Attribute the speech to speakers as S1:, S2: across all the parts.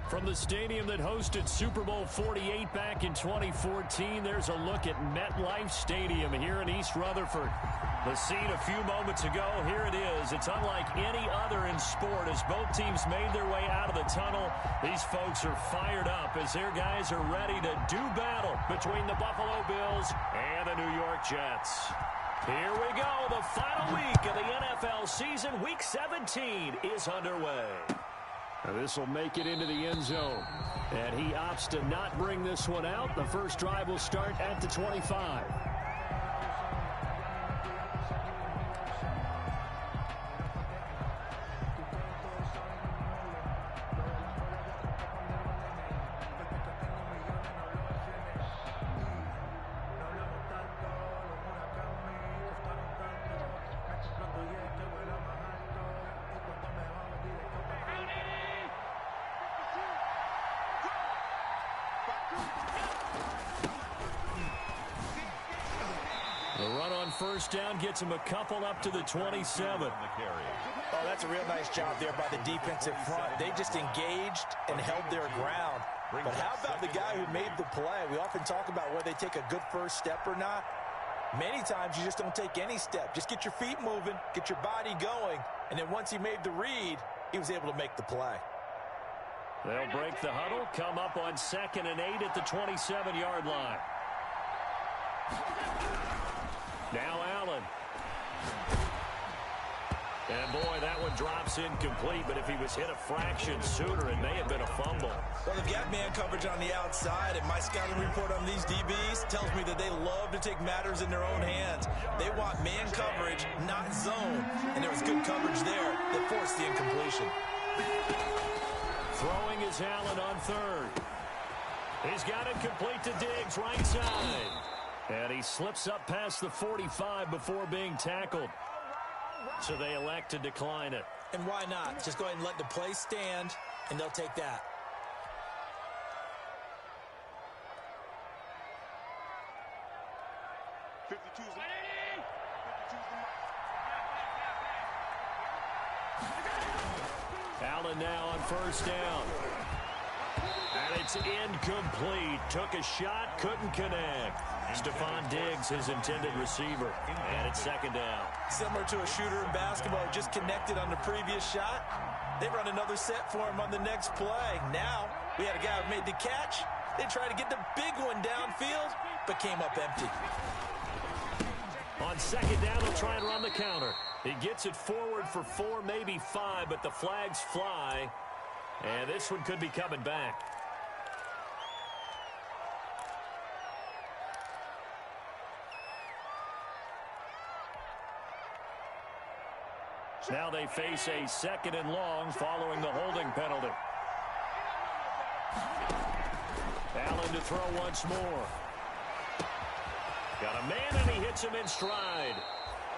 S1: From the stadium that hosted Super Bowl 48 back in 2014, there's a look at MetLife Stadium here in East Rutherford. The scene a few moments ago, here it is. It's unlike any other in sport as both teams made their way out of the tunnel. These folks are fired up as their guys are ready to do battle between the Buffalo Bills and the New York Jets. Here we go. The final week of the NFL season. Week 17 is underway. This will make it into the end zone. And he opts to not bring this one out. The first drive will start at the 25. The run on first down gets him a couple up to the 27.
S2: Oh, that's a real nice job there by the defensive front. They just engaged and held their ground. But how about the guy who made the play? We often talk about whether they take a good first step or not. Many times you just don't take any step. Just get your feet moving, get your body going, and then once he made the read, he was able to make the play.
S1: They'll break the huddle, come up on 2nd and 8 at the 27-yard line. Now Allen. And boy, that one drops incomplete, but if he was hit a fraction sooner, it may have been a fumble.
S2: Well, they've got man coverage on the outside, and my scouting report on these DBs tells me that they love to take matters in their own hands. They want man coverage, not zone, and there was good coverage there that forced the incompletion.
S1: Throwing is Allen on 3rd. He's got it complete to Diggs, right side. And he slips up past the 45 before being tackled. So they elect to decline it.
S2: And why not? Just go ahead and let the play stand, and they'll take that.
S1: Allen now on first down. And it's incomplete. Took a shot, couldn't connect. Stephon Diggs, his intended receiver. And it's 2nd down.
S2: Similar to a shooter in basketball who just connected on the previous shot. They run another set for him on the next play. Now, we had a guy who made the catch. They tried to get the big one downfield, but came up empty.
S1: On 2nd down, they'll try and run the counter. He gets it forward for 4, maybe 5, but the flags fly. And this one could be coming back. Now they face a 2nd and long following the holding penalty. Allen to throw once more. Got a man, and he hits him in stride.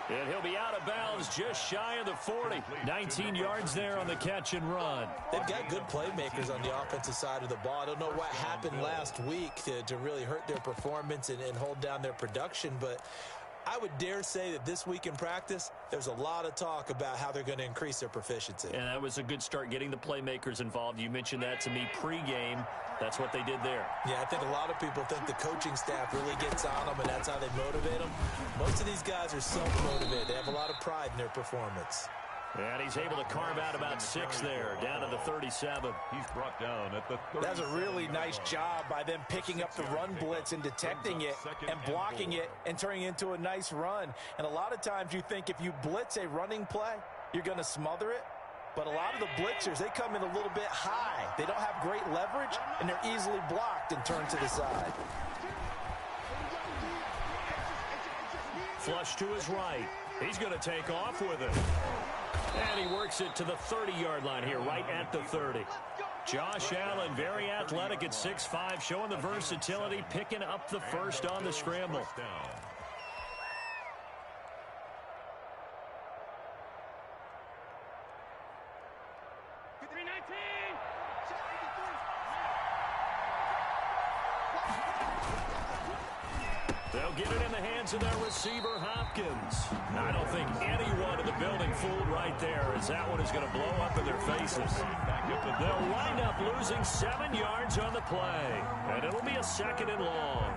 S1: And he'll be out of bounds just shy of the 40. 19 yards there on the catch and run.
S2: They've got good playmakers on the offensive side of the ball. I don't know what happened last week to really hurt their performance and hold down their production, but I would dare say that this week in practice, there's a lot of talk about how they're going to increase their proficiency.
S1: And that was a good start, getting the playmakers involved. You mentioned that to me pregame. That's what they did there.
S2: Yeah, I think a lot of people think the coaching staff really gets on them, and that's how they motivate them. Most of these guys are self-motivated. They have a lot of pride in their performance.
S1: And he's able to carve out about 6 there, down to the 37.
S3: He's brought down at the 37.
S2: That's a really nice job by them picking up the run blitz and detecting it and blocking it and turning it into a nice run. And a lot of times you think if you blitz a running play, you're going to smother it. But a lot of the blitzers, they come in a little bit high. They don't have great leverage, and they're easily blocked and turned to the side.
S1: Flush to his right. He's going to take off with it. And he works it to the 30-yard line here, right at the 30. Josh Allen, very athletic at 6'5", showing the versatility, picking up the first on the scramble. They'll get it in the hands of their receiver, Hopkins. I don't think anyone in the building fooled right there, as that one is going to blow up in their faces. They'll wind up losing 7 yards on the play, and it'll be a 2nd and long.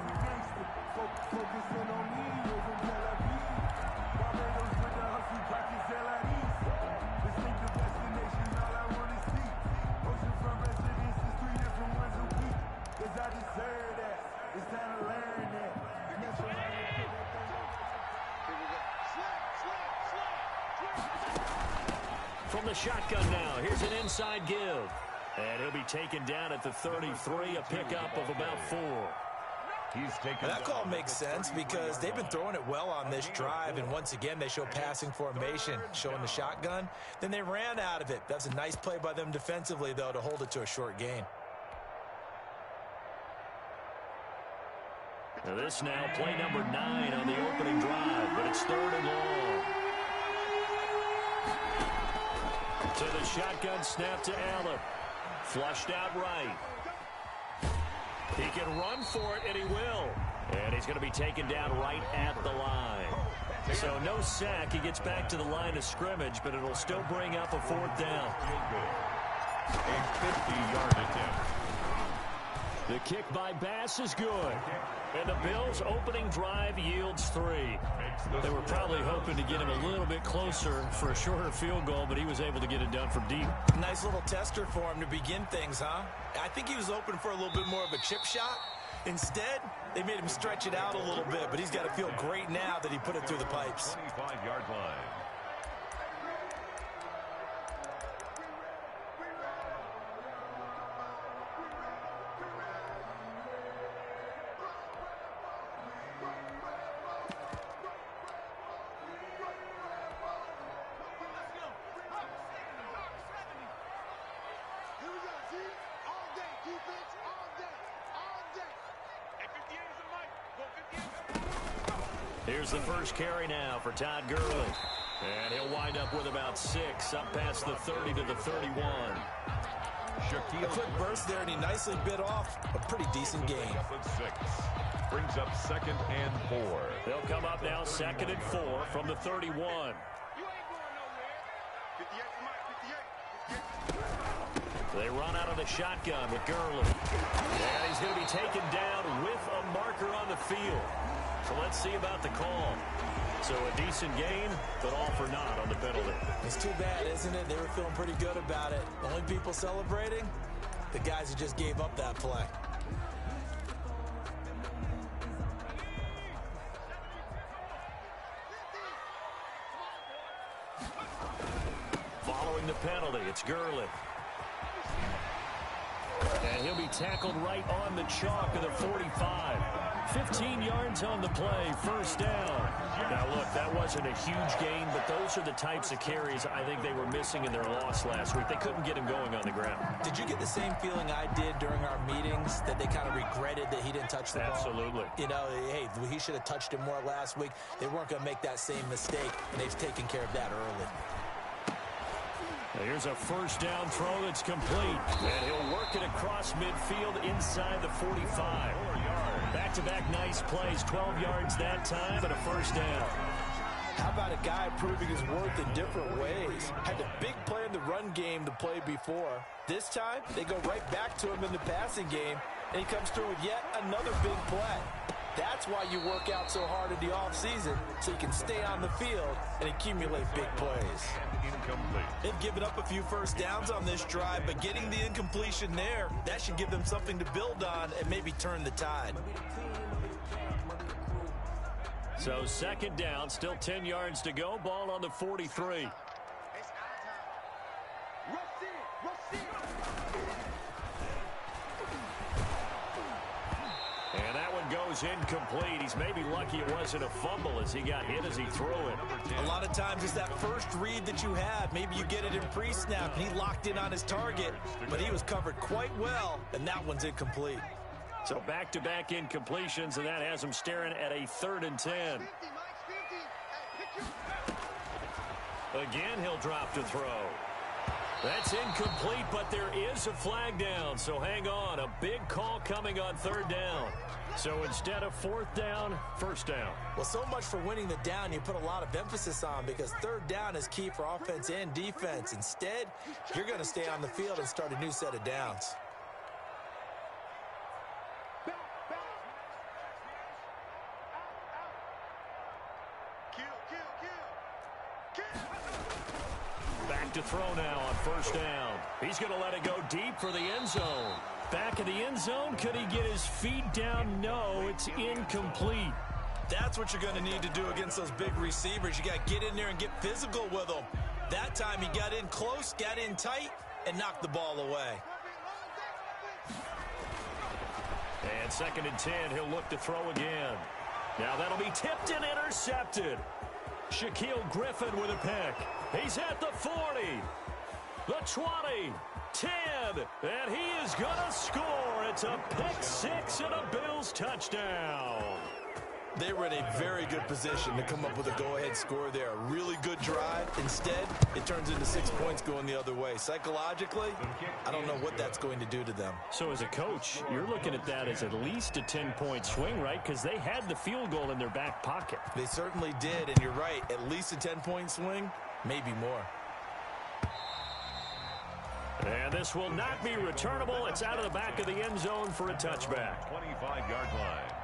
S1: From the shotgun now, here's an inside give. And he'll be taken down at the 33, a pickup of about 4.
S2: That call makes sense because they've been throwing it well on this drive, and once again they show passing formation, showing the shotgun. Then they ran out of it. That's a nice play by them defensively, though, to hold it to a short gain.
S1: Now this now, play number 9 on the opening drive, but it's 3rd and long. To the shotgun snap to Allen. Flushed out right. He can run for it, and he will. And he's going to be taken down right at the line. So no sack. He gets back to the line of scrimmage, but it'll still bring up a 4th down.
S3: A 50-yard attempt.
S1: The kick by Bass is good. And the Bills' opening drive yields 3. They were probably hoping to get him a little bit closer for a shorter field goal, but he was able to get it done from deep.
S2: Nice little tester for him to begin things, huh? I think he was hoping for a little bit more of a chip shot. Instead, they made him stretch it out a little bit, but he's got to feel great now that he put it through the pipes.
S3: 25-yard line.
S1: Here's the first carry now for Todd Gurley. And he'll wind up with about 6, up past the 30 to the 31.
S2: A quick burst there, and he nicely bit off a pretty decent gain.
S3: Brings up 2nd and 4.
S1: They'll come up now 2nd and 4 from the 31. They run out of the shotgun with Gurley. And he's going to be taken down with a marker on the field. So let's see about the call. So a decent gain, but all for naught on the penalty.
S2: It's too bad, isn't it? They were feeling pretty good about it. The only people celebrating, the guys who just gave up that play.
S1: Following the penalty, it's Gurley. And he'll be tackled right on the chalk of the 45. 15 yards on the play, 1st down. Now, look, that wasn't a huge gain, but those are the types of carries I think they were missing in their loss last week. They couldn't get him going on the ground.
S2: Did you get the same feeling I did during our meetings, that they kind of regretted that he didn't touch the ball?
S1: Absolutely.
S2: You know, hey, he should have touched it more last week. They weren't going to make that same mistake, and they've taken care of that early.
S1: Now here's a 1st down throw that's complete. And he'll work it across midfield inside the 45. Back-to-back nice plays, 12 yards that time, and a 1st down.
S2: How about a guy proving his worth in different ways? Had a big play in the run game to play before. This time, they go right back to him in the passing game, and he comes through with yet another big play. That's why you work out so hard in the offseason, so you can stay on the field and accumulate big plays.
S3: Incomplete.
S2: They've given up a few 1st downs on this drive, but getting the incompletion there, that should give them something to build on and maybe turn the tide.
S1: So 2nd down, still 10 yards to go, ball on the 43. And that one goes incomplete. He's maybe lucky it wasn't a fumble as he got hit as he threw it.
S2: A lot of times it's that first read that you have. Maybe you get it in pre-snap, and he locked in on his target, but he was covered quite well, and that one's incomplete.
S1: So back-to-back incompletions, and that has him staring at a 3rd and 10. Again, he'll drop to throw. That's incomplete, but there is a flag down, so hang on. A big call coming on third down. So instead of fourth down, first down.
S2: Well, so much for winning the down you put a lot of emphasis on, because third down is key for offense and defense. Instead, you're going to stay on the field and start a new set of downs.
S1: Back to throw now on first down. He's going to let it go deep for the end zone. Back in the end zone, could he get his feet down? No, it's incomplete.
S2: That's what you're going to need to do against those big receivers. You got to get in there and get physical with them. That time he got in close, got in tight, and knocked the ball away.
S1: And 2nd and 10, he'll look to throw again. Now that'll be tipped and intercepted. Shaquille Griffin with a pick. He's at the 40, the 20, 10, and he is going to score. It's a pick six and a Bills touchdown.
S2: They were in a very good position to come up with a go-ahead score there. A really good drive. Instead, it turns into 6 points going the other way. Psychologically, I don't know what that's going to do to them.
S1: So as a coach, you're looking at that as at least a 10-point swing, right? Because they had the field goal in their back pocket.
S2: They certainly did, and you're right. At least a 10-point swing, maybe more.
S1: And this will not be returnable. It's out of the back of the end zone for a touchback.
S3: 25-yard line.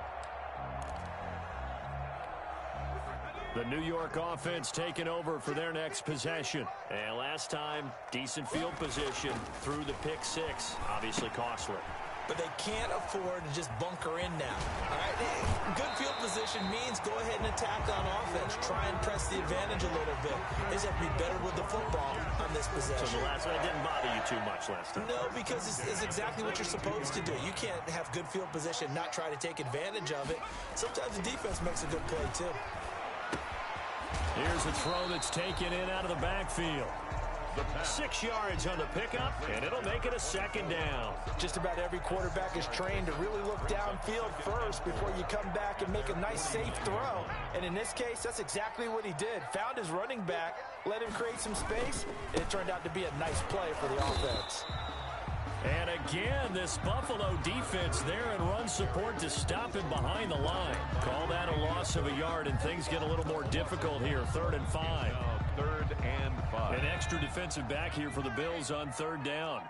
S1: The New York offense taking over for their next possession. And last time, decent field position through the pick six. Obviously costly.
S2: But they can't afford to just bunker in now. All right, good field position means go ahead and attack on offense. Try and press the advantage a little bit. They just have to be better with the football on this possession.
S1: So the last one didn't bother you too much last time?
S2: No, because it's exactly what you're supposed to do. You can't have good field position, not try to take advantage of it. Sometimes the defense makes a good play, too.
S1: Here's a throw that's taken in out of the backfield. 6 yards on the pickup, and it'll make it a second down.
S2: Just about every quarterback is trained to really look downfield first before you come back and make a nice, safe throw. And in this case, that's exactly what he did. Found his running back, let him create some space, and it turned out to be a nice play for the offense.
S1: And again, this Buffalo defense there in run support to stop him behind the line. Call that a loss of a yard, and things get a little more difficult here. 3rd and 5.
S3: 3rd and 5.
S1: An extra defensive back here for the Bills on 3rd down.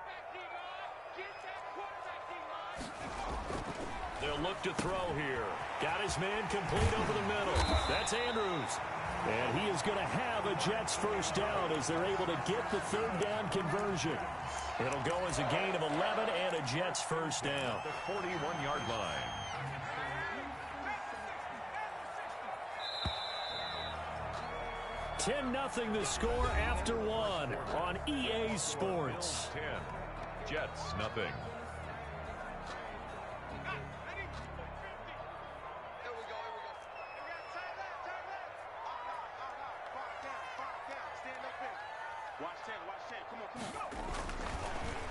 S1: They'll look to throw here. Got his man complete over the middle. That's Andrews. And he is going to have a Jets first down as they're able to get the 3rd down conversion. It'll go as a gain of 11 and a Jets first down.
S3: The 41-yard line.
S1: $10-0 the score after one on EA Sports.
S3: 10. Jets, nothing.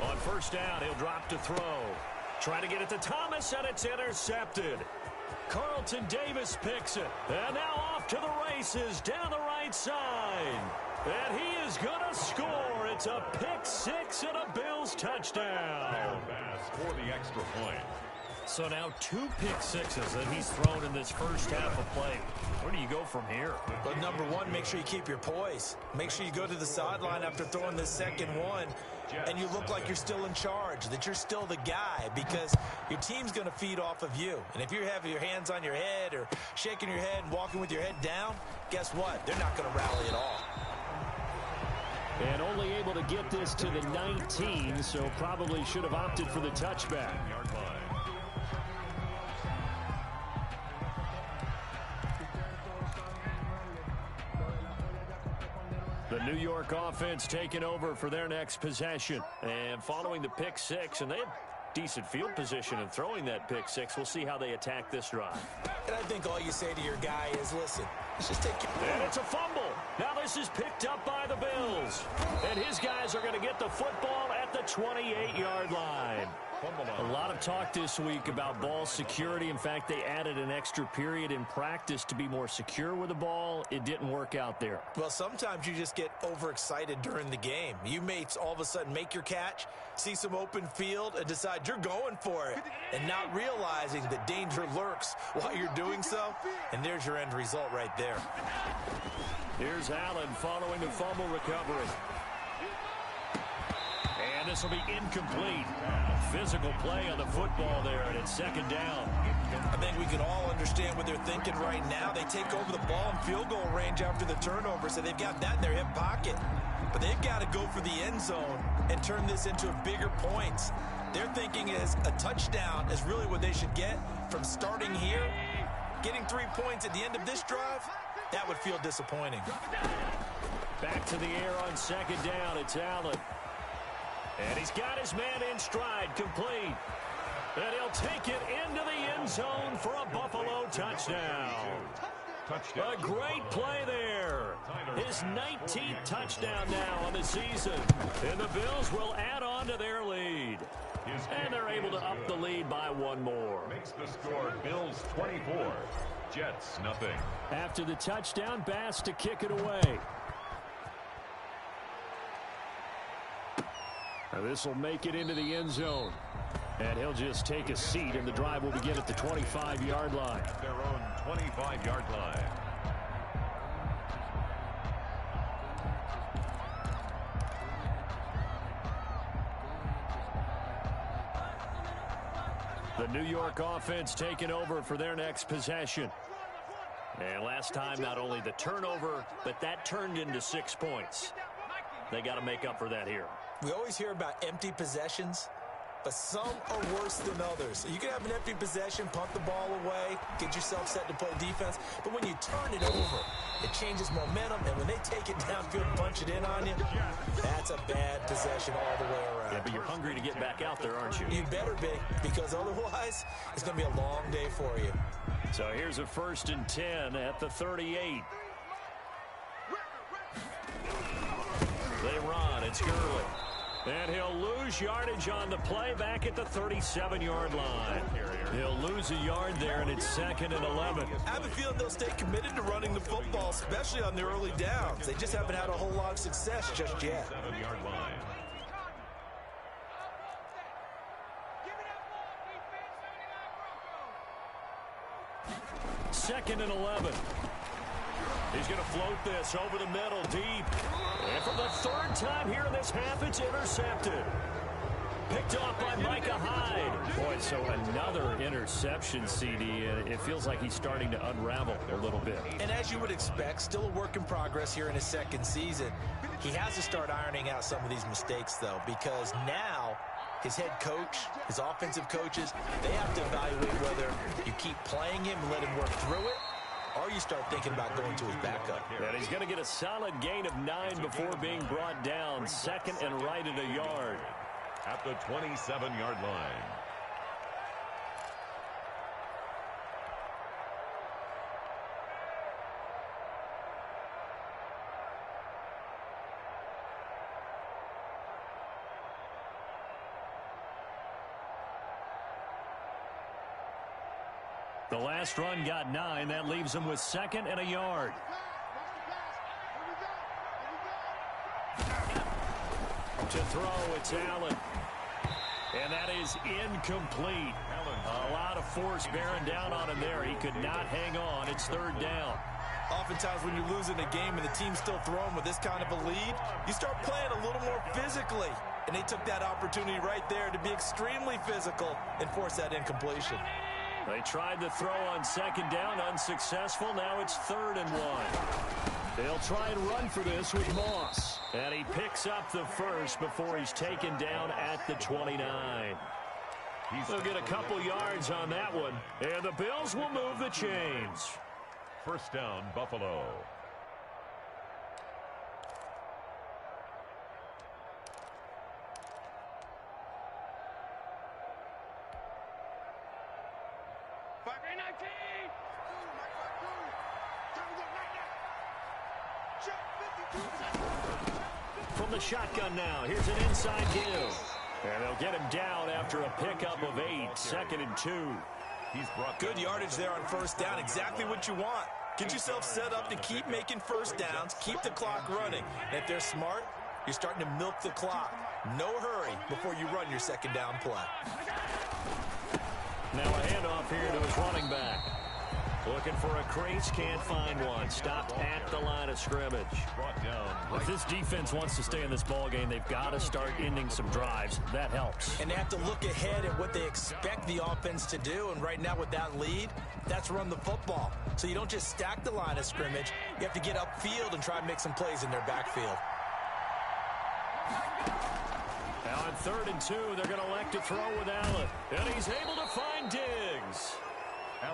S1: On first down, he'll drop to throw. Trying to get it to Thomas, and it's intercepted. Carlton Davis picks it. And now off to the races down the right side. And he is going to score. It's a pick six and a Bills touchdown.
S3: For the extra point.
S1: So now 2 pick sixes that he's thrown in this first half of play. Where do you go from here?
S2: But number one, make sure you keep your poise. Make sure you go to the sideline after throwing this second one, and you look like you're still in charge, that you're still the guy, because your team's going to feed off of you. And if you're having your hands on your head or shaking your head and walking with your head down, guess what? They're not going to rally at all.
S1: And only able to get this to the 19, so probably should have opted for the touchback.
S3: Yard line.
S1: The New York offense taking over for their next possession. And following the pick six, and they had decent field position in throwing that pick six. We'll see how they attack this drive.
S2: And I think all you say to your guy is, listen, let's just take care of it.
S1: And it's a fumble. Now this is picked up by the Bills. And his guys are going to get the football at the 28-yard line. A lot of talk this week about ball security. In fact, they added an extra period in practice to be more secure with the ball. It didn't work out there.
S2: Well, sometimes you just get overexcited during the game. You may all of a sudden make your catch, see some open field, and decide you're going for it, and not realizing that danger lurks while you're doing so. And there's your end result right there.
S1: Here's Allen following the fumble recovery. And this will be incomplete. Physical play on the football there, and it's second down.
S2: I think we can all understand what they're thinking right now. They take over the ball in field goal range after the turnover, so they've got that in their hip pocket. But they've got to go for the end zone and turn this into bigger points. They're thinking is a touchdown is really what they should get from starting here. Getting 3 points at the end of this drive, that would feel disappointing.
S1: Back to the air on second down. It's Allen. And he's got his man in stride, complete. And he'll take it into the end zone for a Buffalo touchdown. A great play there. His 19th touchdown now on the season. And the Bills will add on to their lead. And they're able to up the lead by one more.
S3: Makes the score Bills 24, Jets nothing.
S1: After the touchdown, Bass to kick it away. This will make it into the end zone. And he'll just take a seat, and the drive will begin at the 25-yard line.
S3: At their own 25-yard line.
S1: The New York offense taking over for their next possession. And last time, not only the turnover, but that turned into 6 points. They got to make up for that here.
S2: We always hear about empty possessions, but some are worse than others. You can have an empty possession, punt the ball away, get yourself set to play defense, but when you turn it over, it changes momentum, and when they take it downfield and punch it in on you, that's a bad possession all the way around.
S1: Yeah, but you're hungry to get back out there, aren't you?
S2: You better be, because otherwise, it's going to be a long day for you.
S1: So here's a 1st and 10 at the 38. They run. It's Gurley. And he'll lose yardage on the play back at the 37-yard line. He'll lose a yard there, and it's 2nd and 11.
S2: I have a feeling they'll stay committed to running the football, especially on the early downs. They just haven't had a whole lot of success just yet.
S3: 7-yard line.
S1: Second and 11. He's going to float this over the middle, deep. And for the 3rd time here in this half, it's intercepted. Picked off by Micah Hyde. Boy, so another interception, CD, and it feels like he's starting to unravel a little bit.
S2: And as you would expect, still a work in progress here in his 2nd season. He has to start ironing out some of these mistakes, though, because now his head coach, his offensive coaches, they have to evaluate whether you keep playing him and let him work through it, or you start thinking about going to his backup.
S1: And he's going to get a solid gain of 9 before being brought down. 2nd and right at a yard.
S3: At the 27-yard line.
S1: The last run got 9. That leaves him with 2nd and a yard. To throw, it's Allen. And that is incomplete. A lot of force bearing down on him there. He could not hang on. It's 3rd down.
S2: Oftentimes when you're losing a game and the team's still throwing with this kind of a lead, you start playing a little more physically. And they took that opportunity right there to be extremely physical and force that incompletion.
S1: They tried the throw on 2nd down, unsuccessful. Now it's 3rd and 1. They'll try and run for this with Moss. And he picks up the 1st before he's taken down at the 29. He'll get a couple yards on that one. And the Bills will move the chains.
S3: 1st down, Buffalo.
S1: From the shotgun now, here's an inside give. And they'll get him down after a pickup of 8, 2nd and 2.
S2: He's brought good yardage there on first down, exactly what you want. Get yourself set up to keep making first downs, keep the clock running. And if they're smart, you're starting to milk the clock. No hurry before you run your second down play.
S1: Now a handoff here to his running back. Looking for a crease, can't find one. Stopped at the line of scrimmage. If this defense wants to stay in this ballgame, they've got to start ending some drives. That helps.
S2: And they have to look ahead at what they expect the offense to do. And right now with that lead, that's run the football. So you don't just stack the line of scrimmage. You have to get upfield and try and make some plays in their backfield.
S1: Now on 3rd and 2, they're going to elect to throw with Allen. And he's able to find Diggs.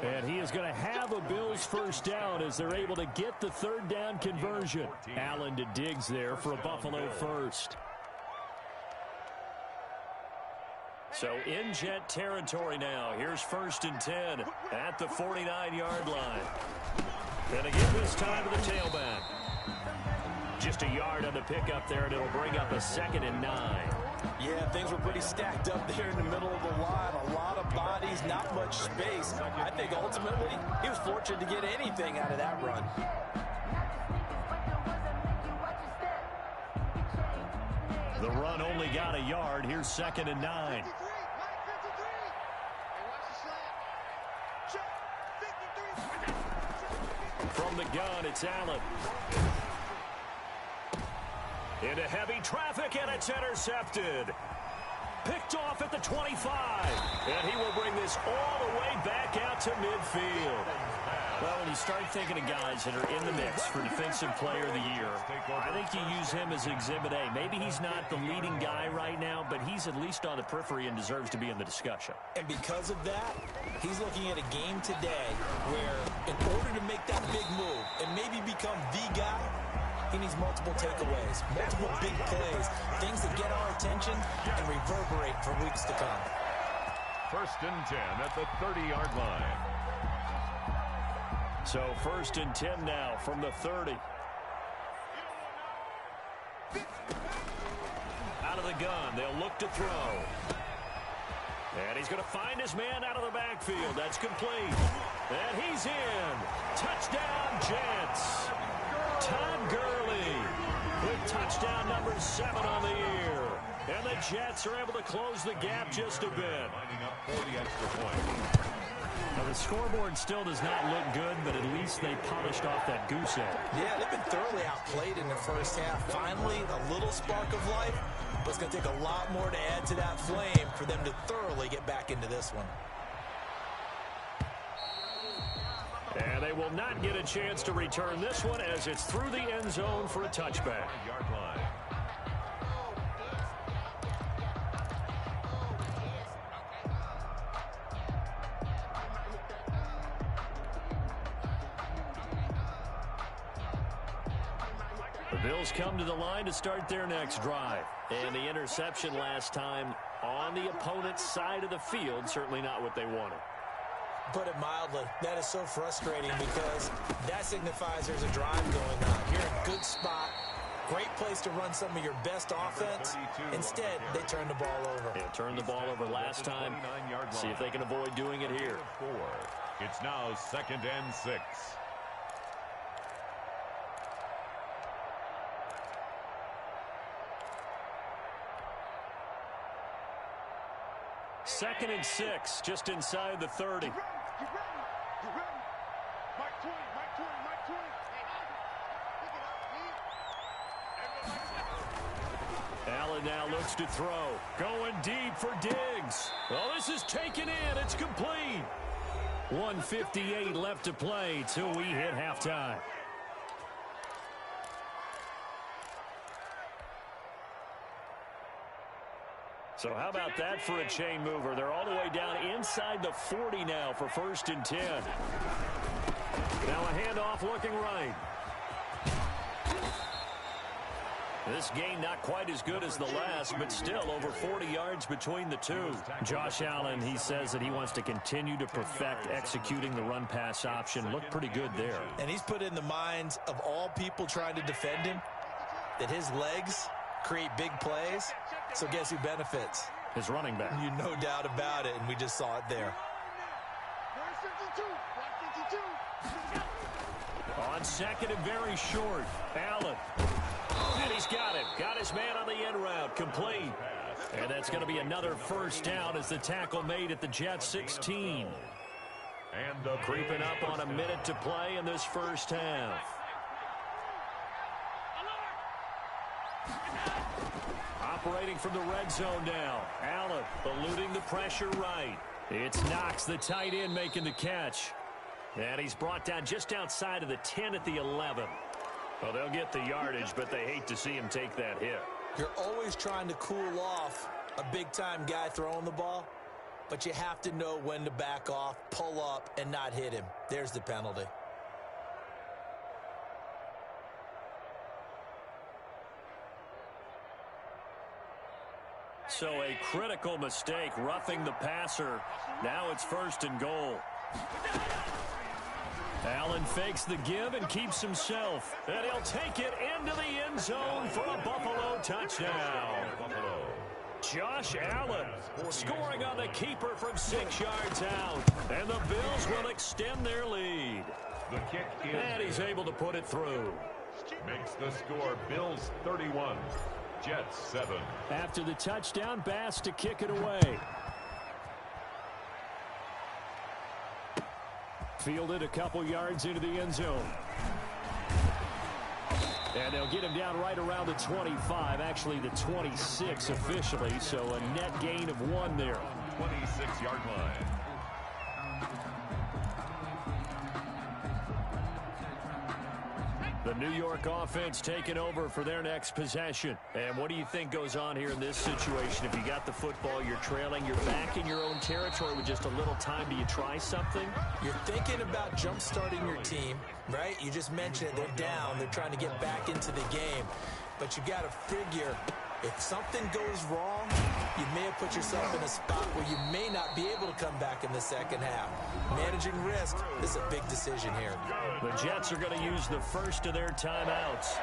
S1: And he is going to have a Bills first down as they're able to get the 3rd down conversion. Allen to Diggs there for a Buffalo first. So in Jet territory now. Here's 1st and 10 at the 49-yard line. And again this time to the tailback. Just a yard on the pickup there, and it'll bring up a 2nd and 9.
S2: Yeah, things were pretty stacked up there in the middle of the line. A lot of bodies, not much space. I think ultimately he was fortunate to get anything out of that run.
S1: The run only got a yard. Here's 2nd and 9. From the gun, it's Allen. Into heavy traffic, and it's intercepted. Picked off at the 25. And he will bring this all the way back out to midfield. Well, when you start thinking of guys that are in the mix for Defensive Player of the Year, I think you use him as Exhibit A. Maybe he's not the leading guy right now, but he's at least on the periphery and deserves to be in the discussion.
S2: And because of that, he's looking at a game today where in order to make that big move and maybe become the guy, he needs multiple takeaways, multiple big plays, things that get our attention and reverberate for weeks to come.
S3: 1st and 10 at the 30-yard line.
S1: So 1st and 10 now from the 30. Out of the gun, they'll look to throw. And he's going to find his man out of the backfield. That's complete. And he's in. Touchdown, Jets. Todd Gurley with touchdown number 7 on the year. And the Jets are able to close the gap just a bit.
S3: Lining up for the extra point.
S1: Now, the scoreboard still does not look good, but at least they polished off that goose egg.
S2: Yeah, they've been thoroughly outplayed in the first half. Finally, a little spark of life, but it's going to take a lot more to add to that flame for them to thoroughly get back into this one.
S1: And they will not get a chance to return this one as it's through the end zone for a touchback.
S3: Yard line.
S1: The Bills come to the line to start their next drive. And the interception last time on the opponent's side of the field, certainly not what they wanted.
S2: Put it mildly, that is so frustrating because that signifies there's a drive going on. You're in a good spot, great place to run some of your best offense. Instead, they turn the ball over.
S1: Yeah, turned the ball over last time. See if they can avoid doing it here.
S3: It's now 2nd and 6.
S1: Second and 6, just inside the 30. Allen now looks to throw. Going deep for Diggs. Well, this is taken in. It's complete. 1:58 left to play till we hit halftime. So how about that for a chain mover? They're all the way down inside the 40 now for 1st and 10. Now a handoff looking right. This game not quite as good as the last, but still over 40 yards between the two. Josh Allen, he says that he wants to continue to perfect executing the run-pass option. Looked pretty good there.
S2: And he's put in the minds of all people trying to defend him that his legs create big plays. So guess who benefits?
S1: His running back.
S2: You no doubt about it, and we just saw it there.
S1: On second and very short, Allen. And he's got it. Got his man on the end route. Complete. And that's going to be another first down as the tackle made at the Jets 16.
S3: And
S1: Creeping up on a minute to play in this first half. Operating from the red zone now. Allen eluding the pressure right. It's Knox, the tight end, making the catch. And he's brought down just outside of the 10 at the 11. Well, they'll get the yardage, but they hate to see him take that hit.
S2: You're always trying to cool off a big-time guy throwing the ball, but you have to know when to back off, pull up, and not hit him. There's the penalty.
S1: So a critical mistake, roughing the passer. Now it's first and goal. Allen fakes the give and keeps himself. And he'll take it into the end zone for a Buffalo touchdown. Josh Allen scoring on the keeper from 6 yards out. And the Bills will extend their lead.
S3: the kick is
S1: And he's able to put it through.
S3: Makes the score Bills 31, Jets 7.
S1: After the touchdown, Bass to kick it away. Fielded a couple yards into the end zone. And they'll get him down right around the 25, actually the 26 officially, so a net gain of 1 there.
S3: 26-yard line.
S1: The New York offense taking over for their next possession. And what do you think goes on here in this situation? If you got the football, you're trailing, you're back in your own territory with just a little time. Do you try something?
S2: You're thinking about jump-starting your team, right? You just mentioned it. They're down. They're trying to get back into the game. But you got to figure, if something goes wrong, you may have put yourself in a spot where you may not be able to come back in the second half. Managing risk, this is a big decision here.
S1: The Jets are going to use the first of their timeouts,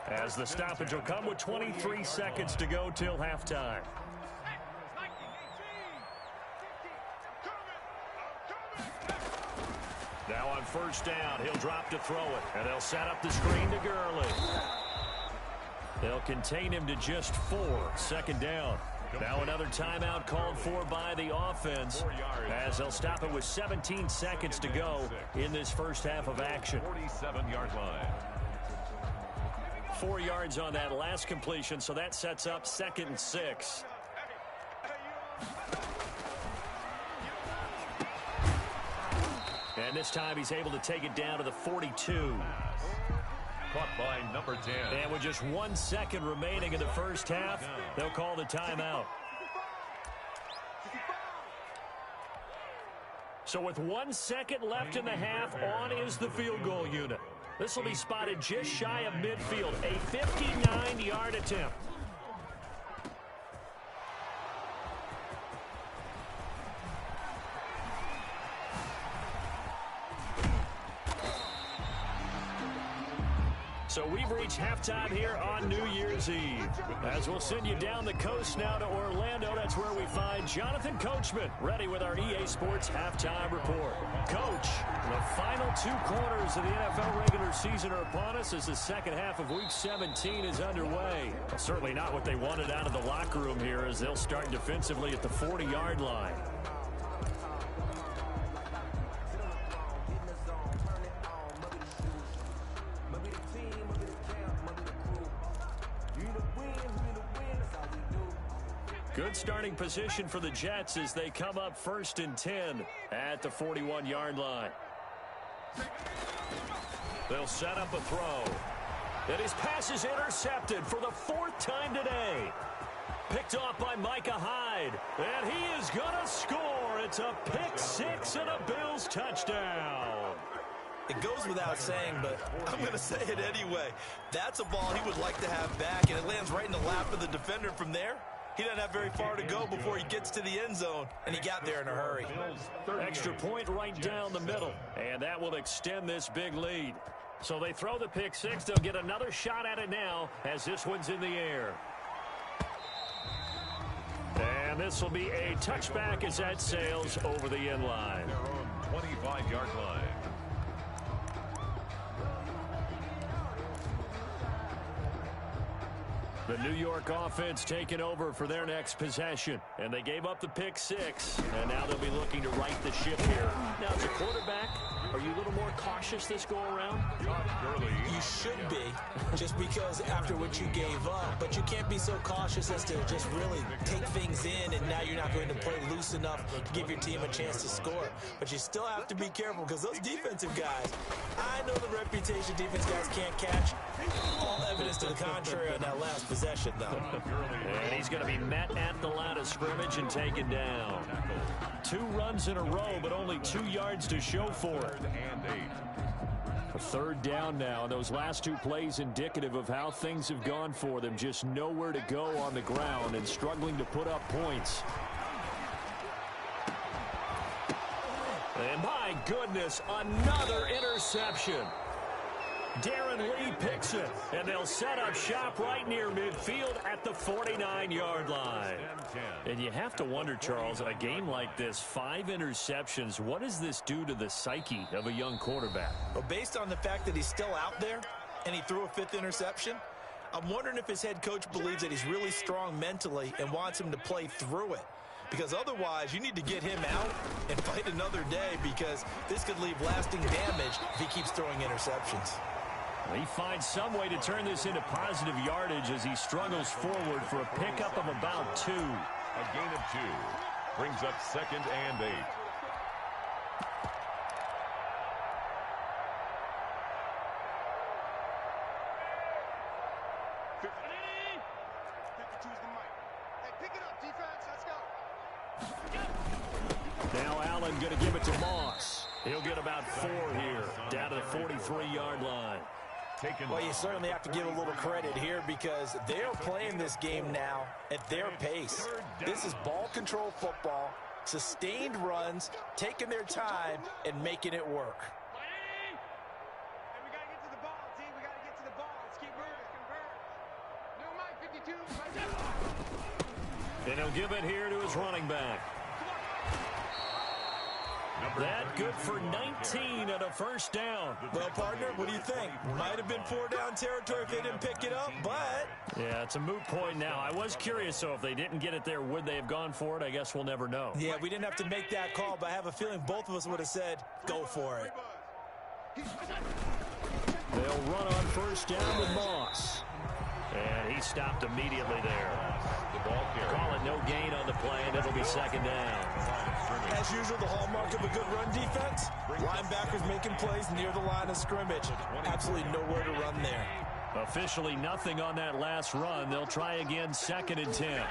S1: as the stoppage will come with 23 seconds to go till halftime. Now on first down, he'll drop to throw it, and they'll set up the screen to Gurley. They'll contain him to just 4. Second down. Now another timeout called for by the offense, as they'll stop it with 17 seconds to go in this first half of action.
S3: 47-yard line.
S1: 4 yards on that last completion, so that sets up 2nd and 6. And this time he's able to take it down to the 42.
S3: Caught by number 10.
S1: And with just 1 second remaining in the first half, they'll call the timeout. So with 1 second left in the half, on is the field goal unit. This will be spotted just shy of midfield, a 59-yard attempt. So we've reached halftime here on New Year's Eve. As we'll send you down the coast now to Orlando, that's where we find Jonathan Coachman, ready with our EA Sports Halftime Report. Coach, the final 2 quarters of the NFL regular season are upon us as the second half of Week 17 is underway. Well, certainly not what they wanted out of the locker room here, as they'll start defensively at the 40-yard line. Good starting position for the Jets as they come up 1st and 10 at the 41-yard line. They'll set up a throw. And his pass is intercepted for the 4th time today. Picked off by Micah Hyde. And he is going to score. It's a pick 6 and a Bills touchdown.
S2: It goes without saying, but I'm going to say it anyway. That's a ball he would like to have back, and it lands right in the lap of the defender from there. He doesn't have very far to go before he gets to the end zone, and he got there in a hurry.
S1: Extra point right down the middle, and that will extend this big lead. So they throw the pick six. They'll get another shot at it now as this one's in the air. And this will be a touchback as that sails over the end line.
S3: Their own 25-yard line.
S1: The New York offense taking over for their next possession. And they gave up the pick six. And now they'll be looking to right the ship here. Now, as a quarterback, are you a little more cautious this go-around?
S2: You should be, just because after what you gave up. But you can't be so cautious as to just really take things in, and now you're not going to play loose enough to give your team a chance to score. But you still have to be careful, because those defensive guys, I know the reputation defense guys can't catch. All evidence to the contrary on that last possession, though.
S1: And he's going to be met at the line of scrimmage and taken down. 2 runs in a row, but only 2 yards to show for it. A third down now. Those last 2 plays indicative of how things have gone for them. Just nowhere to go on the ground and struggling to put up points. And my goodness, another interception. Darren Lee picks it, and they'll set up shop right near midfield at the 49-yard line. And you have to wonder, Charles, a game like this, 5 interceptions, what does this do to the psyche of a young quarterback?
S2: Well, based on the fact that he's still out there and he threw a 5th interception, I'm wondering if his head coach believes that he's really strong mentally and wants him to play through it. Because otherwise, you need to get him out and fight another day, because this could leave lasting damage if he keeps throwing interceptions.
S1: He finds some way to turn this into positive yardage as he struggles forward for a pickup of about 2.
S3: A gain of 2 brings up 2nd and 8.
S1: Now Allen going to give it to Moss. He'll get about 4 here, down to the 43-yard line.
S2: Well, you certainly have to give a little credit here, because they're playing this game now at their pace. This is ball control football, sustained runs, taking their time, and making it work.
S4: We got to get to the ball, team. We got to get to the ball. Let's keep moving. New Mike 52.
S1: And he'll give it here to his running back. That good for 19 and a first down.
S2: Well, partner, what do you think? Might have been 4 down territory if they didn't pick it up, but...
S1: Yeah, it's a moot point now. I was curious, so if they didn't get it there, would they have gone for it? I guess we'll never know.
S2: Yeah, we didn't have to make that call, but I have a feeling both of us would have said, go for it.
S1: They'll run on first down with Moss. And he stopped immediately there.
S3: The ball carrier.
S1: Call it no gain on the play, and it'll be 2nd down.
S2: As usual, the hallmark of a good run defense, linebackers making plays near the line of scrimmage. Absolutely nowhere to run there.
S1: Officially nothing on that last run. They'll try again, 2nd and 10.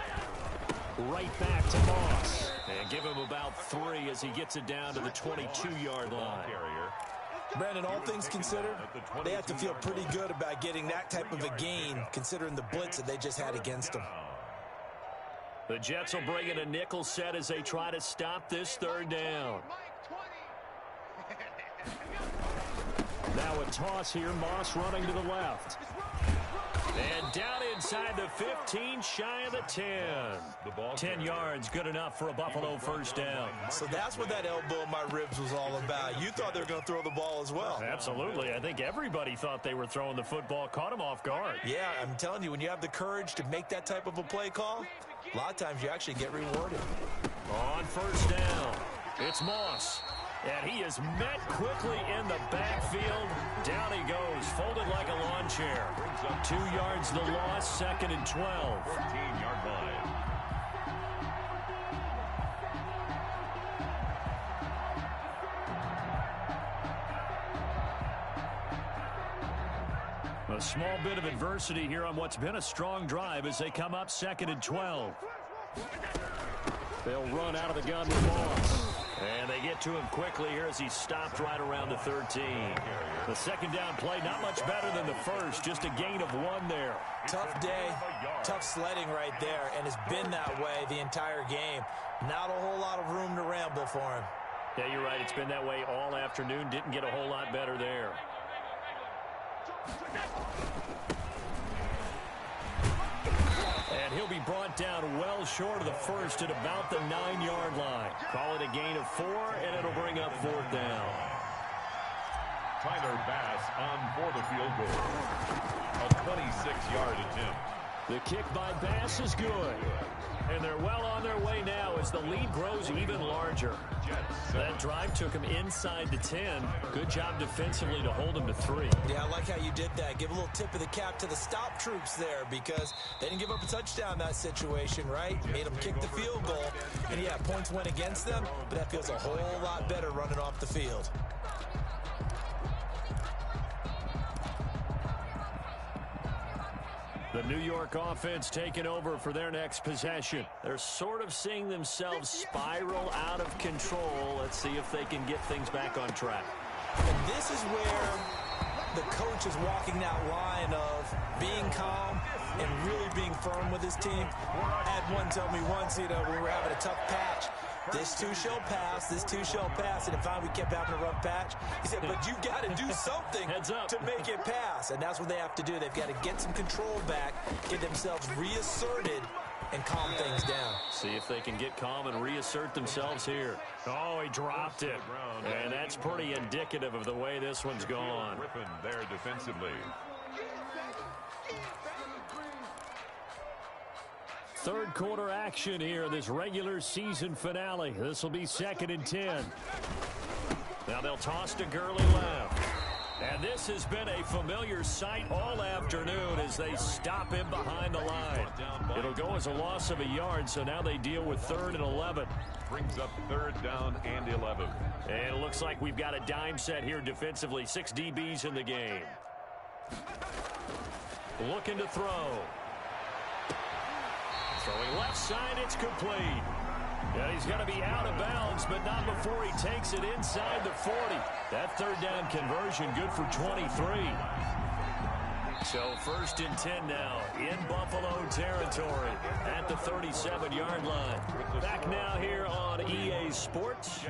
S1: Right back to Moss. And give him about 3 as he gets it down to the 22-yard line.
S2: Brandon, all things considered, they have to feel pretty good about getting that type of a gain, considering the blitz that they just had against them.
S1: The Jets will bring in a nickel set as they try to stop this 3rd down. Now a toss here. Moss running to the left. And down inside the 15, shy of the 10. 10 yards, good enough for a Buffalo first down.
S2: So that's what that elbow in my ribs was all about. You thought they were going to throw the ball as well.
S1: Absolutely. I think everybody thought they were throwing the football, caught him off guard.
S2: Yeah, I'm telling you, when you have the courage to make that type of a play call, a lot of times you actually get rewarded.
S1: On first down, it's Moss. And he is met quickly in the backfield. Down he goes, folded like a lawn chair. 2 yards the loss, 2nd and 12.
S3: 14-yard line.
S1: A small bit of adversity here on what's been a strong drive as they come up 2nd and 12. They'll run out of the gun with Moss. And they get to him quickly here as he's stopped right around the 13. The 2nd down play, not much better than the first, just a gain of 1 there.
S2: Tough day, tough sledding right there, and it's been that way the entire game. Not a whole lot of room to ramble for him.
S1: Yeah, you're right. It's been that way all afternoon. Didn't get a whole lot better there. And he'll be brought down well short of the first at about the 9-yard line. Call it a gain of 4, and it'll bring up 4th down.
S3: Tyler Bass on for the field goal. A 26-yard attempt.
S1: The kick by Bass is good. And they're well on their way now as the lead grows even larger. That drive took him inside the 10. Good job defensively to hold him to 3.
S2: Yeah, I like how you did that. Give a little tip of the cap to the stop troops there because they didn't give up a touchdown in that situation, right? Made them kick the field goal. And, yeah, points went against them, but that feels a whole lot better running off the field.
S1: The New York offense taking over for their next possession. They're sort of seeing themselves spiral out of control. Let's see if they can get things back on track.
S2: And this is where the coach is walking that line of being calm and really being firm with his team. I had one tell me once, we were having a tough patch. This too shall pass, this too shall pass. And finally we kept having a rough patch. He said, but you've got to do something to make it pass. And that's what they have to do. They've got to get some control back, get themselves reasserted, and calm things down.
S1: See if they can get calm and reassert themselves here. Oh, he dropped it. And that's pretty indicative of the way this one's gone.
S3: Griffin there defensively.
S1: Third quarter action here, this regular season finale. This will be 2nd and 10. Now they'll toss to Gurley left. And this has been a familiar sight all afternoon as they stop him behind the line. It'll go as a loss of a yard, so now they deal with 3rd and 11.
S3: Brings up 3rd down and 11.
S1: And it looks like we've got a dime set here defensively. 6 DBs in the game. Looking to throw. Throwing left side, it's complete. Yeah, he's going to be out of bounds, but not before he takes it inside the 40. That 3rd down conversion good for 23. So 1st and 10 now in Buffalo territory at the 37-yard line. Back now here on EA Sports.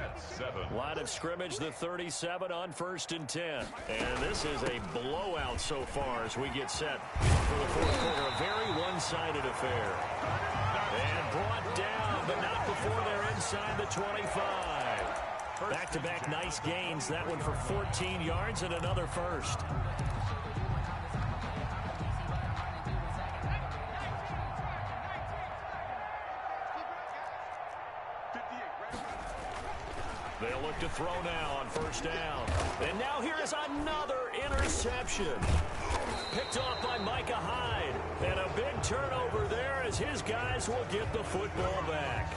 S1: Line of scrimmage, the 37 on 1st and 10. And this is a blowout so far as we get set for the 4th quarter. A very one-sided affair. And brought down, but not before they're inside the 25. Back-to-back nice gains. That one for 14 yards and another first. They'll look to throw now on 1st down. And now here is another interception. Picked off by Micah Hyde. And a big turnover there as his guys will get the football back.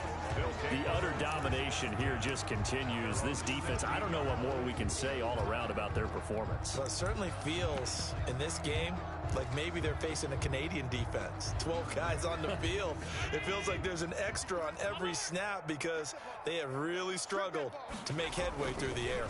S1: The utter domination here just continues. This defense, I don't know what more we can say all around about their performance.
S2: Well, it certainly feels in this game like maybe they're facing a Canadian defense. 12 guys on the field. It feels like there's an extra on every snap because they have really struggled to make headway through the air.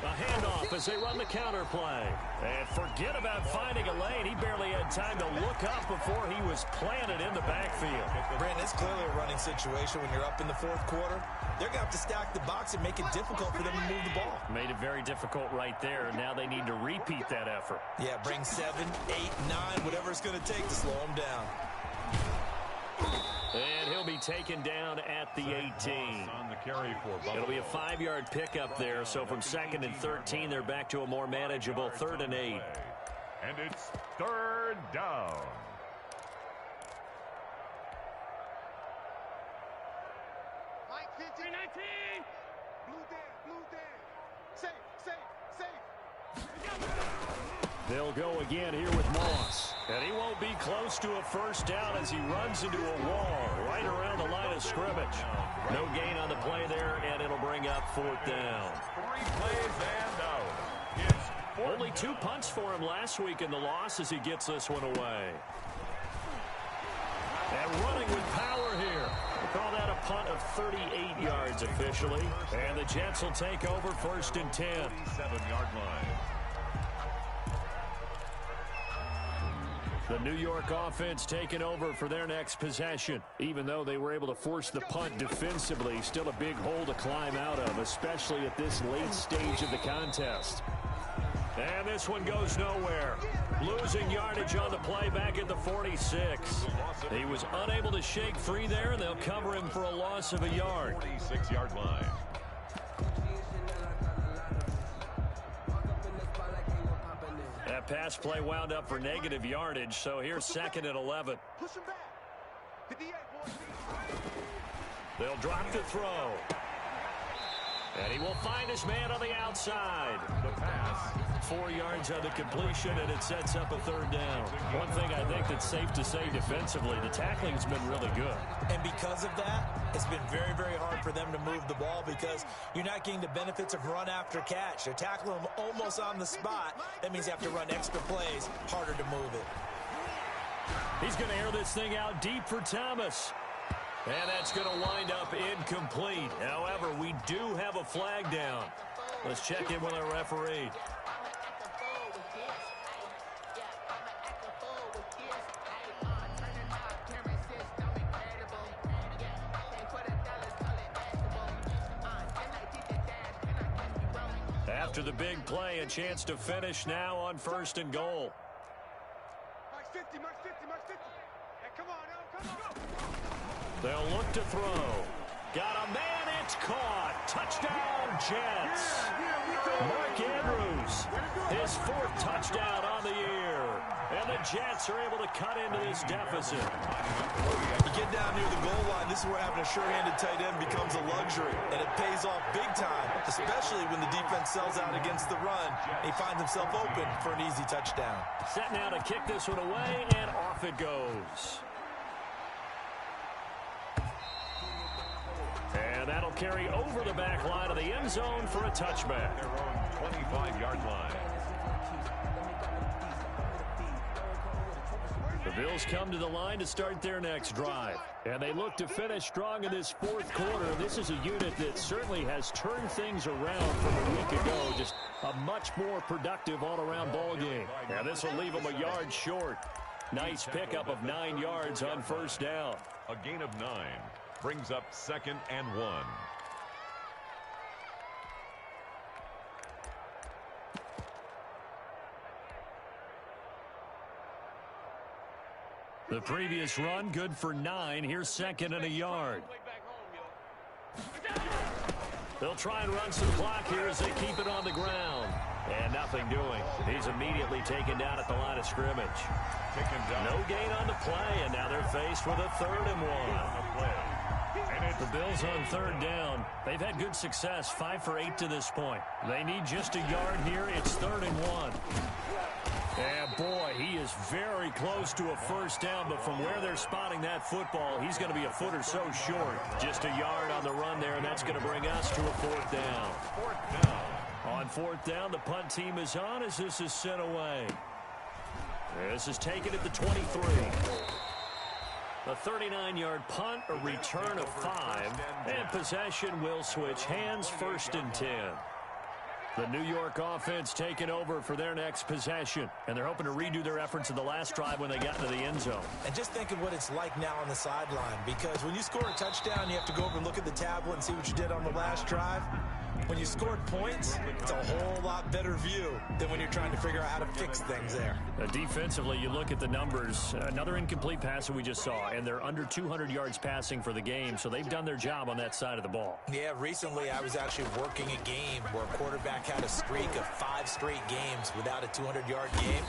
S1: A handoff as they run the counter play. And forget about finding a lane. He barely had time to look up before he was planted in the backfield.
S2: Brandon, it's clearly a running situation when you're up in the 4th quarter. They're going to have to stack the box and make it difficult for them to move the ball.
S1: Made it very difficult right there. Now they need to repeat that effort.
S2: Yeah, bring 7, 8, 9, whatever it's going to take to slow them down.
S1: And he'll be taken down at the 18.
S3: On the carry for Buffalo.
S1: It'll be a 5-yard pickup there. So from 2nd and 13, they're back to a more manageable 3rd and 8.
S3: And it's 3rd down.
S4: Mike 15, 19. Blue dead. Safe.
S1: They'll go again here with Moss. And he won't be close to a 1st down as he runs into a wall right around the line of scrimmage. No gain on the play there, and it'll bring up 4th down.
S3: 3 plays and out. It's
S1: Only 2 punts for him last week in the loss as he gets this one away. And running with power here. We'll call that a punt of 38 yards officially. And the Jets will take over 1st and 10.
S3: 37-yard line.
S1: The New York offense taking over for their next possession. Even though they were able to force the punt defensively, still a big hole to climb out of, especially at this late stage of the contest. And this one goes nowhere. Losing yardage on the play back at the 46. He was unable to shake free there, and they'll cover him for a loss of a yard.
S3: 46-yard line.
S1: That pass play wound up for negative yardage, so here's second and 11.
S4: Push him back. Hit the 8, boys.
S1: They'll drop the throw. And he will find his man on the outside.
S3: The pass.
S1: 4 yards on the completion, and it sets up a third down. One thing I think that's safe to say defensively, the tackling's been really good.
S2: And because of that, it's been very, very hard for them to move the ball because you're not getting the benefits of run after catch. They're tackling them almost on the spot. That means you have to run extra plays, harder to move it.
S1: He's going to air this thing out deep for Thomas. And that's going to wind up incomplete. However, we do have a flag down. Let's check in with our referee. After the big play, a chance to finish now on 1st and goal.
S4: Mark 50, Mark 50, Mark 50. Hey, come on, come on.
S1: They'll look to throw. Got a man, it's caught. Touchdown, Jets. Mark Andrews, his 4th touchdown on the year. And the Jets are able to cut into this deficit.
S2: You get down near the goal line, this is where having a sure-handed tight end becomes a luxury. And it pays off big time, especially when the defense sells out against the run. He finds himself open for an easy touchdown.
S1: Set now to kick this one away, and off it goes. And that'll carry over the back line of the end zone for a touchback.
S3: Their own 25-yard line.
S1: The Bills come to the line to start their next drive. And they look to finish strong in this 4th quarter. This is a unit that certainly has turned things around from a week ago. Just a much more productive all-around ball game. And this will leave them a yard short. Nice pickup of 9 yards on 1st down.
S3: A gain of 9 brings up 2nd and 1.
S1: The previous run, good for 9. Here's 2nd and a yard. They'll try and run some clock here as they keep it on the ground. And nothing doing. He's immediately taken down at the line of scrimmage. No gain on the play, and now they're faced with a 3rd and 1. The Bills on 3rd down. They've had good success, 5 for 8 to this point. They need just a yard here. It's 3rd and 1. And boy, he is very close to a 1st down, but from where they're spotting that football, he's going to be a foot or so short. Just a yard on the run there, and that's going to bring us to a 4th down.
S3: 4th down.
S1: On 4th down, the punt team is on as this is sent away. This is taken at the 23. A 39-yard punt, a return of 5, and possession will switch hands, 1st and 10. The New York offense taking over for their next possession, and they're hoping to redo their efforts in the last drive when they got into the end zone.
S2: And just think of what it's like now on the sideline, because when you score a touchdown, you have to go over and look at the tablet and see what you did on the last drive. When you scored points, it's a whole lot better view than when you're trying to figure out how to fix things there.
S1: Defensively, you look at the numbers. Another incomplete pass that we just saw, and they're under 200 yards passing for the game, so they've done their job on that side of the ball.
S2: Yeah, recently I was actually working a game where a quarterback had a streak of 5 straight games without a 200-yard game.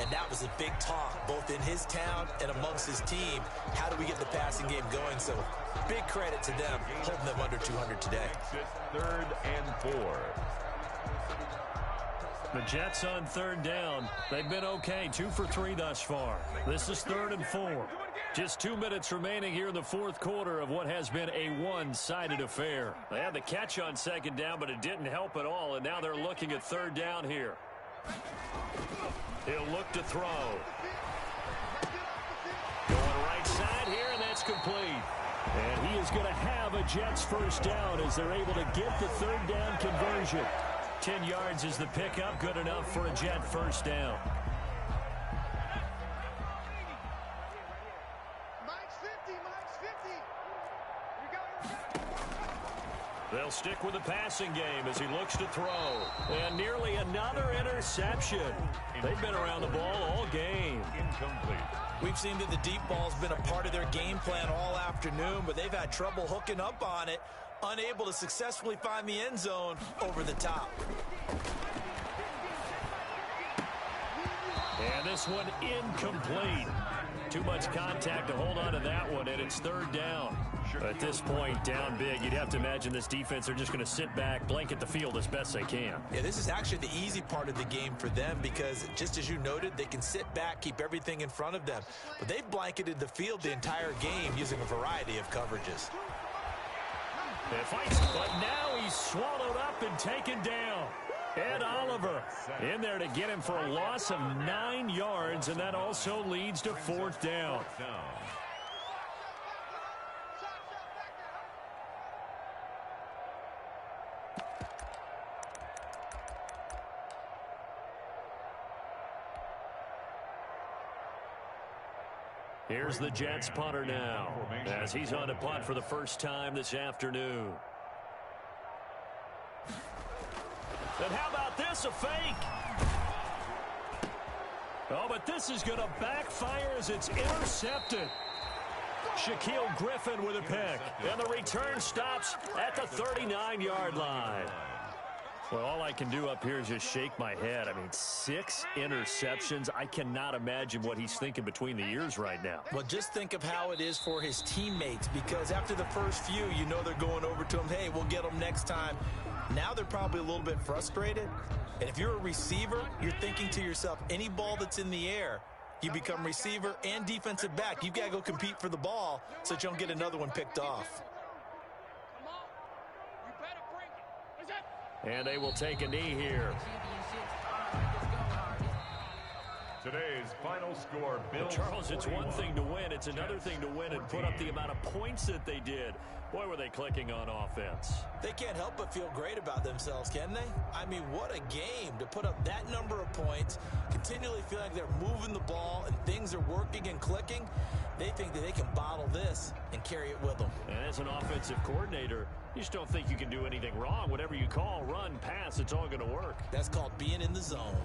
S2: And that was a big talk, both in his town and amongst his team. How do we get the passing game going? So big credit to them, holding them under 200 today.
S3: 3rd and 4.
S1: The Jets on 3rd down. They've been okay, 2 for 3 thus far. This is 3rd and 4. Just 2 minutes remaining here in the 4th quarter of what has been a one-sided affair. They had the catch on 2nd down, but it didn't help at all, and now they're looking at 3rd down here. He'll look to throw. Going right side here, and that's complete. And he is going to have a Jets 1st down as they're able to get the 3rd down conversion. 10 yards is the pickup, good enough for a Jet 1st down. They'll stick with the passing game as he looks to throw. And nearly another interception. They've been around the ball all game.
S3: Incomplete.
S2: We've seen that the deep ball's been a part of their game plan all afternoon, but they've had trouble hooking up on it, unable to successfully find the end zone over the top.
S1: And this one incomplete. Too much contact to hold on to that one, and it's third down. At this point, down big, you'd have to imagine this defense are just going to sit back, blanket the field as best they can.
S2: Yeah, this is actually the easy part of the game for them because, just as you noted, they can sit back, keep everything in front of them. But they've blanketed the field the entire game using a variety of coverages.
S1: It fights, but now he's swallowed up and taken down. Ed Oliver in there to get him for a loss of 9 yards, and that also leads to fourth down. Here's the Jets punter now, as he's on to punt for the first time this afternoon. And how about this, a fake? Oh, but this is going to backfire as it's intercepted. Shaquille Griffin with a pick, and the return stops at the 39-yard line. Well, all I can do up here is just shake my head. I mean, 6 interceptions. I cannot imagine what he's thinking between the ears right now.
S2: Well, just think of how it is for his teammates, because after the first few, you know they're going over to him, hey, we'll get them next time. Now they're probably a little bit frustrated. And if you're a receiver, you're thinking to yourself, any ball that's in the air, you become receiver and defensive back. You've got to go compete for the ball so that you don't get another one picked off.
S1: And they will take a knee here.
S3: Today's final score, Bills.
S1: Charles, it's one thing to win. It's another thing to win and put up the amount of points that they did. Boy, were they clicking on offense.
S2: They can't help but feel great about themselves, can they? I mean, what a game to put up that number of points, continually feel like they're moving the ball and things are working and clicking. They think that they can bottle this and carry it with them.
S1: And as an offensive coordinator, you just don't think you can do anything wrong. Whatever you call, run, pass, it's all going to work.
S2: That's called being in the zone.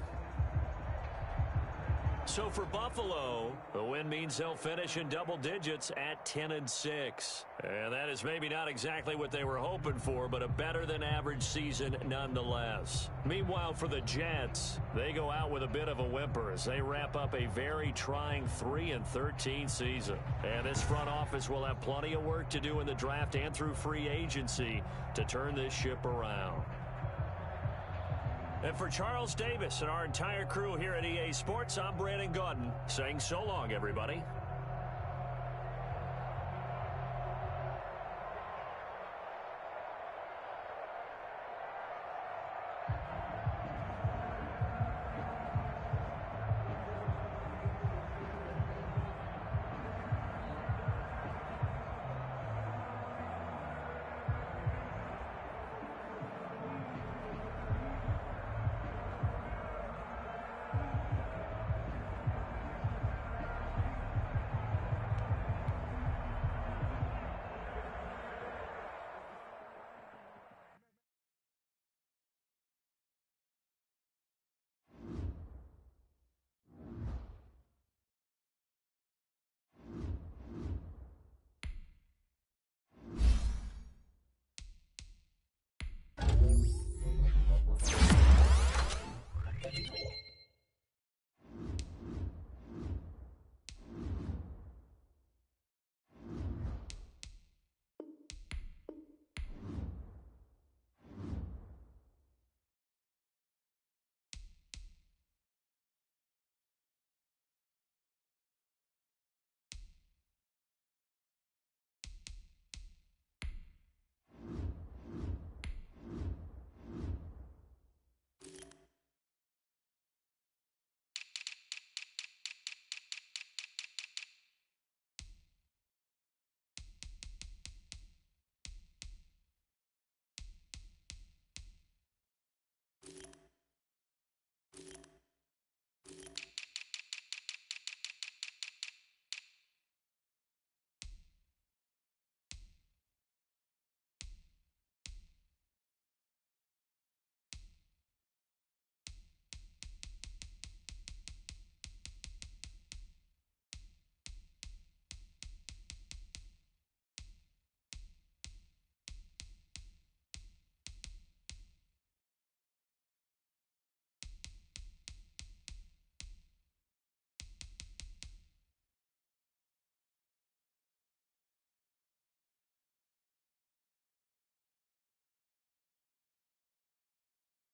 S1: So for Buffalo, the win means they'll finish in double digits at 10-6. And that is maybe not exactly what they were hoping for, but a better than average season nonetheless. Meanwhile, for the Jets, they go out with a bit of a whimper as they wrap up a very trying 3-13 season. And this front office will have plenty of work to do in the draft and through free agency to turn this ship around. And for Charles Davis and our entire crew here at EA Sports, I'm Brandon Gaudin saying so long, everybody.